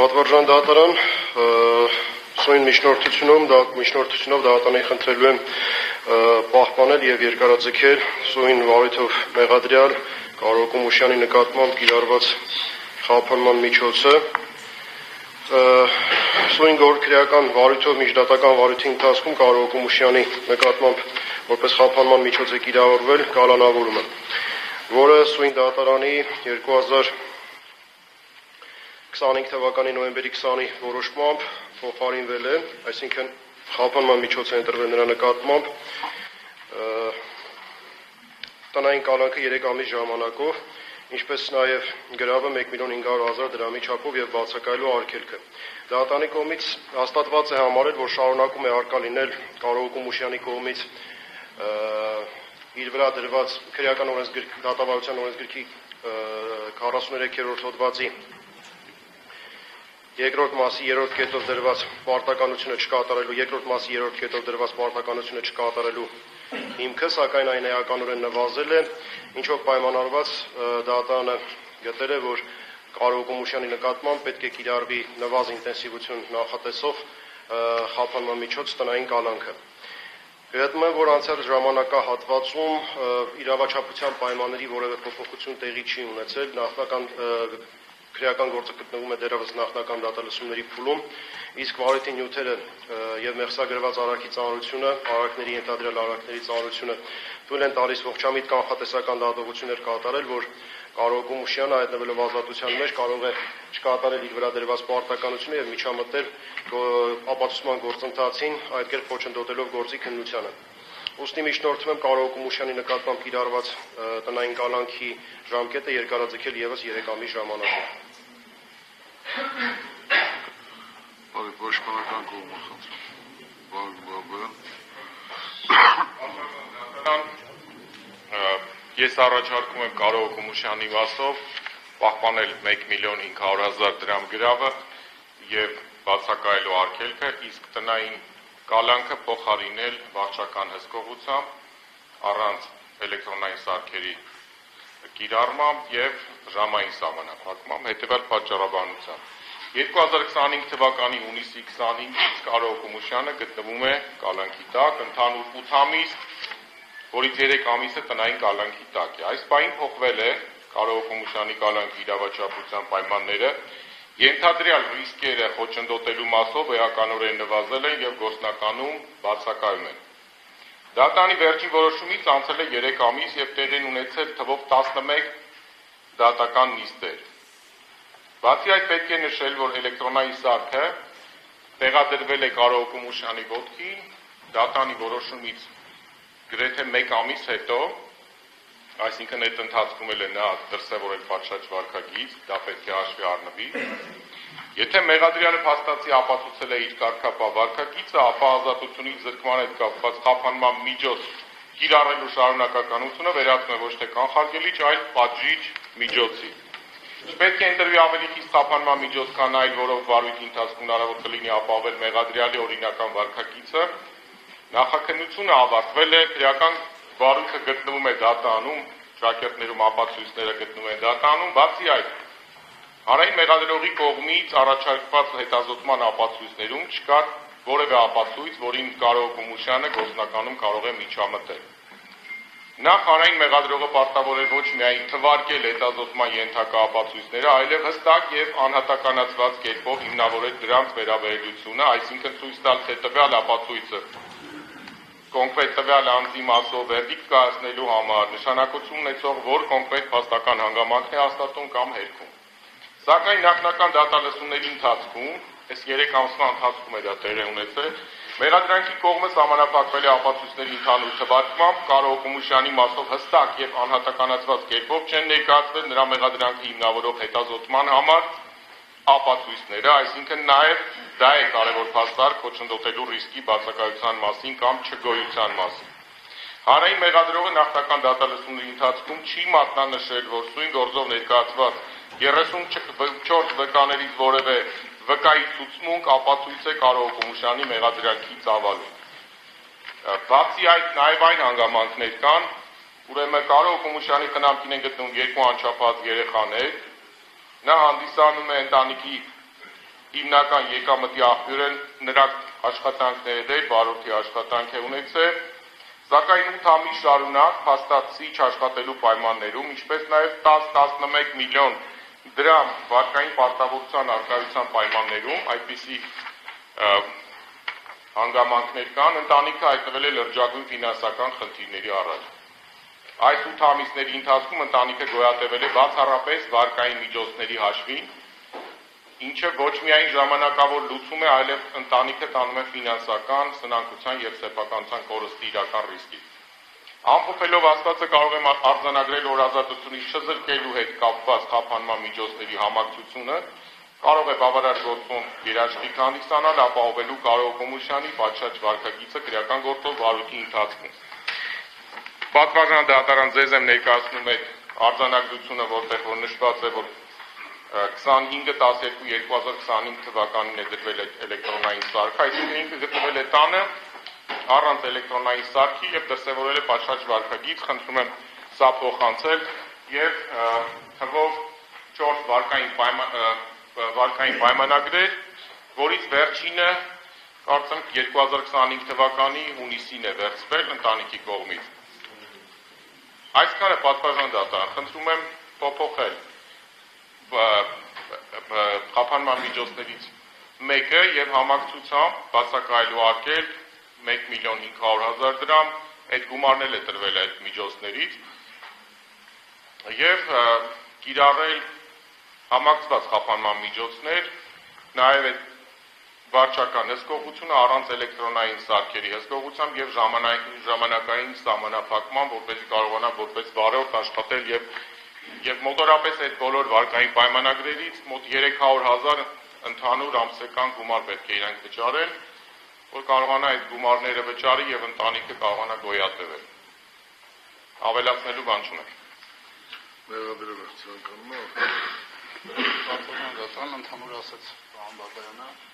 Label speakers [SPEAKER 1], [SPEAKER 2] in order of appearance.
[SPEAKER 1] Պատվարժան դատարան, սույն միջնորդությունով դատարանին խնդրելու եմ պահպանել և երկարաձգել սույն վարույթով մեղադրյալ Կարո Կոմուշյանի նկատմամբ կիրառված խափանման միջոցը, սույն քրեական վարույթով միջդատական վարույթի ընթացքում Կարո Կոմուշյանի նկատմամբ որպես խափանման միջոց է կիրավորվել կալանավորումը, որը սույն դատարանի 2025 թվականի նոյեմբերի 20-ի որոշմամբ փոխարինվել է, այսինքն խափանման միջոց է ընտրվել նրա նկատմամբ տնային կալանքը 3 ամիս ժամանակով, ինչպես նաև գրավը 1,500,000 դրամի չափով և բացակայելու արգելքը։ Դատարանի կողմից հաստատված է համարել, որ շարունակում է առկա լինել Կարո Կոմուշյանի կողմից իր վրա դրված քրեական դատավարության օրենսգրքի 43-րդ հոդվածի երկրորդ մասի 3-րդ կետով դրված պարտականությունը չկատարելու, երկրորդ մասի 3-րդ կետով դրված պարտականությունը չկատարելու հիմքը, սակայն այն էականորեն նվազել է, ինչով պայմանավորված դատարանը գտել է, որ Կարո Կոմուշյանի նկատմամբ պետք է կիրառվի նվազ ինտենսիվություն նախատեսող խափանման միջոց տնային կալանքը։ Գտնում եմ, որ անցյալ ժամանակահատվածում իրավաչափության պայմանների որևէ փոփոխություն տեղի չի ունեցել, նախնական քրեական գործը գտնվում է դեռևս նախնական դատալսումների փուլում, իսկ վարույթի նյութերը և մեղսագրված արարքի ծանրությունը, արարքների ենթադրյալ արարքների ծանրությունը թույլ են տալիս ողջամիտ կանխատեսական դատողություններ կատարել, որ Կարո Կոմուշյանը հայտնվելով ազատության մեջ կարող է չկատարել իր վրա դրված պարտականությունը և միջամտել ապացուցման գործընթացին, այդ կերպ խոչընդոտելով գործի քննությանը։ Ուստի միջնորդում եմ Կարո Կոմուշյանի նկատմամբ կիրառված տնային կալանքի ժամկետը երկարաձգել ևս 3 ամիս ժամանակով։
[SPEAKER 2] Պաշտպանական կողմը Ես առաջարկում եմ Կարո Կոմուշյանի վաստով պահպանել 1,500,000 դրամ գրավը և բացակայելու արգելքը, իսկ տնային կալանքը փոխարինել վարչական հսկողությամբ առանց էլեկտրոնային սարքերի կիրառմամբ և ժամային սահմանափակմամբ հետևյալ պատճառաբանությամբ։ 2025 թվականի հունիսի 25-ից Կարո Կոմուշյանը գտնվում է կալանքի տակ, ընդհանուր 8 ամիս, որից 3 ամիսը տնային կալանքի տակ է։ Այս պահին փոխվել է Կարո Կոմուշյանի կալանքի իրավաչափության պայմանները, ենթադրյալ ռիսկերը խոչընդոտելու մասով էականորեն նվազել են և գործնականում բացակայում են։ Դատարանի վերջին որոշումից անցել է 3 ամիս և տեղի են ունեցել թվով 11 դատական նիստեր։ Բացի այդ պետք է նշել, որ էլեկտրոնային սարքը տեղադրվել է Կարո Կոմուշյանի ոտքին դատարանի որոշումից գրեթե 1 ամիս հետո, այսինքն այդ ընթացքում էլ է նա դրսևորել պատշաճ վարքագիծ, դա պետք է հաշվի առնվի։ Եթե մեղադրյալը փաստացի ապացուցել է իր կարգապահ վարքագիծը, ապա ազատությունից զրկման հետ կապված խափանման միջոց կիրառելու շարունակականությունը վերածվում է ոչ թե կանխարգելիչ, այլ պատժիչ միջոցի։ Պետք է ընտրվի ավելի խիստ խափանման միջոց, քան այլ, որով վարույթի ընթացքում հնարավոր կլինի ապահովել մեղադրյալի օրինական վարքագիծը։ Նախաքննությունը ավարտվել է, քրեական վարույթը գտնվում է դատարանում, շակերտներում ապացույցները գտնվում են դատարանում, բացի այդ հանրային մեղադրողի կողմից առաջարկված հետազոտման ապացույցներում չկար որևէ ապացույց, որին Կարո Կոմուշյանը գործնականում կարող է միջամտել։ Նախ հանրային մեղադրողը պարտավոր է ոչ միայն թվարկել հետազոտման ենթակա ապացույցները, այլև հստակ և անհատականացված կերպով հիմնավորել դրանց վերաբերելիությունը, այսինքն ցույց տալ, թե տվյալ ապացույցը կոնկրետ տվյալ անձի մասով վերդիկտ կայացնելու համար նշանակություն ունեցող որ կոնկրետ փաստական հանգամանքն է հաստատում կամ հերքում։ Սակայն նախնական դատալսումների ընթացքում, այս 3 ամսվա ընթացքում է դա տեղի ունեցել, մեղադրանքի կողմը սահմանափակվել է ապացույցների ընդհանուր թվարկմամբ, Կարո Կոմուշյանի մասով հստակ և անհատականացված կերպով չեն ներկայացվել նրա մեղադրանքը հիմնավորող հետազոտման համար ապացույցները, այսինքն նաև դա է կարևոր փաստարկ խոչընդոտելու ռիսկի բացակայության մասին կամ չգոյության մասին։ Հանրային մեղադրողը նախնական դատալսումների ընթացքում չի մատնանշել, որ սույն գործով ներկայացված 34 վկաներից որևէ վկայի ցուցմունք ապացույց է Կարո Կոմուշյանի մեղադրանքի ծավալում։ Բացի այդ նաև այն հանգամանքներ կան, ուրեմն Կարո Կոմուշյանի խնամքին են գտնվում 2 անչափահաս երեխաներ, նա հանդիսանում է ընտանիքի հիմնական եկամտի աղբյուր են նրա աշխատանքները, վարորդի աշխատանք է ունեցել, սակայն 8 ամիս շարունակ փաստացի չաշխատելու պայմաններում, ինչպես նաև 10-11 միլիոն դրամ վարկային պարտավորության արկայության պայմաններում, այդպիսի հանգամանքներ կան, ընտանիքը հայտնվել է լրջագույն ֆինանսական խնդիրների առաջ։ Այս 8 ամիսների ընթացքում ընտանիքը գոյատևել է բացառապես վարկային միջոցների հաշվին, ինչը ոչ միայն ժամանակավոր լուծում է, այլև ընտանիքը տանում է ֆինանսական, սնանկության և սեփականության կորստի իրական ռիսկի։ Ամփոփելով ասվածը կարող եմ արձանագրել, որ ազատությունից չզրկելու հետ կապված խափանման միջոցների համակցությունը կարող է բավարար գործում երաշխիք հանդիսանալ ապահովելու Կարո Կոմուշյանի պատշաճ վարքագիծը քրեական գործով վարույթի ընթացքում։ Պատվարժան դատարան ձեզ եմ ներկայացնում այդ արձանագրությունը, որտեղ որ նշված է, որ 25/12/2025 թվականին է դրվել էլեկտրոնային սարք, այսինքն ինքը գտնվել է տանը առանց էլեկտրոնային սարքի եւ դրսեւորել է պատշաճ վարքագիծ, խնդրում եմ սա փոխանցել եւ թվով 4 վարկային պայմանագրեր, որից վերջինը կարծեմ 2025 թվականի հունիսին է վերցվել ընտանիքի կողմից։ Այսքանը պատվարժան դատարան, խնդրում եմ փոփոխել խափանման միջոցներից մեկը եւ համակցությամբ բացակայելու արկել 1.500.000 դրամ, այդ գումարն էլ է տրվել այդ միջոցներից եւ կիրառել համակցված խափանման միջոցներ, նաեւ այդ վարչական հսկողությունը առանց էլեկտրոնային սարքերի հսկողությամբ եւ ժամանակային սահմանափակման, որպեսզի կարողանա որպես վարորդ աշխատել եւ մոտորապես այդ բոլոր վարկային պայմանագրերից մոտ 300.000 ընդհանուր ամսական գումար պետք է իրանք վճարեն, որ կարողանա այդ գումարները վճարի եւ ընտանիքը կարողանա գոյատևել։ Ավելացնելու բան չունեմ։
[SPEAKER 3] Մեղադրել է ցանկանում է։ Ընդհանուր ասած, պարոն Բաբայանը